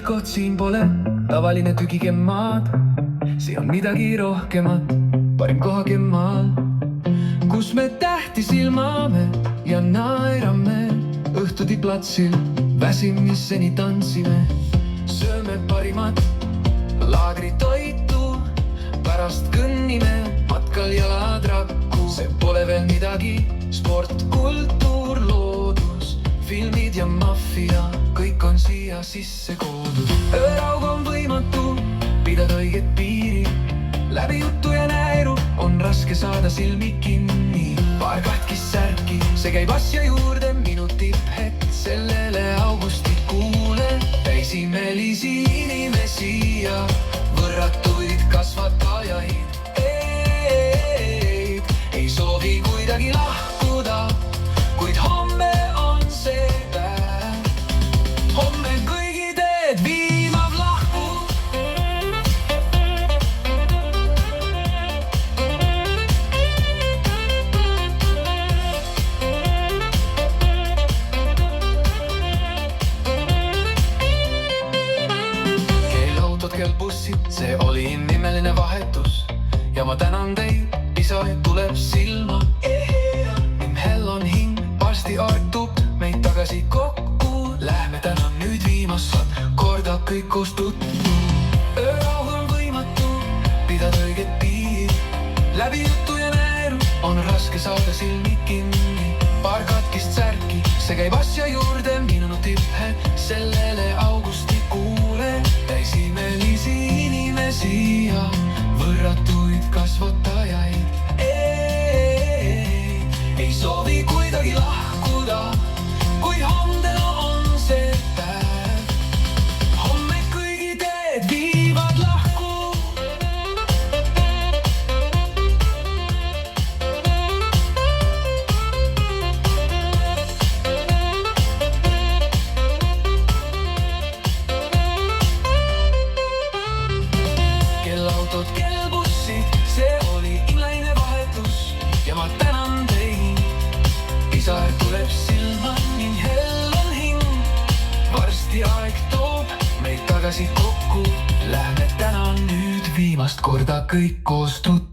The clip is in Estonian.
koht siin pole tavaline tügikemaad. siin on midagi rohkemat, parim kohakemaal, kus me tähti silmame ja naerame. õhtuti platsil väsimiseni tantsime, sööme parimat laagritoitu, pärast kõnnime matkal jalad rakku. see pole veel midagi, sport, kultuur, loodus, filmid ja maffia, kõik on siia sisse koodud. ööraug on võimatu, pidada õiget piiri, läbi jutu ja näeru on raske saada silmi kinni. paar katkist särki, see käib asja juurde, minu tipphetk sellele augustikuule. täisimelisi inimesi ja võrratuid kasvatajaid, ei soovi kuidagi lahkuda, kuid homme on see päev. homme kõigi teed viimav lahku. keelautod, kell bussid, see oli nimeline vahetus ja ma tänan teid, isa tuleb silma. Hell on hing, varsti aetub meid tagasi kokku. Lähme täna nüüd viimast korda kõik koos tuttu. öörahu on võimatu, pidada õiget piiri, läbi jutu ja näeru on raske saada silmi kinni. paar katkist särki, see käib asja juurde, minu tipphetk sellele augustikuule. täisimelisi inimesi ja võrratuid kasvatajaid, ei soovi kuidagi lahkuda, kui homne on see päev. homme kõigi teed viivad lahku. kellautod, kell bussid, see oli imelaine vahetus ja ma tänan teid. isa tuleb silma ning hell on hing, varsti aeg toob meid tagasi kokku. Lähme täna nüüd viimast korda kõik koos tuttu.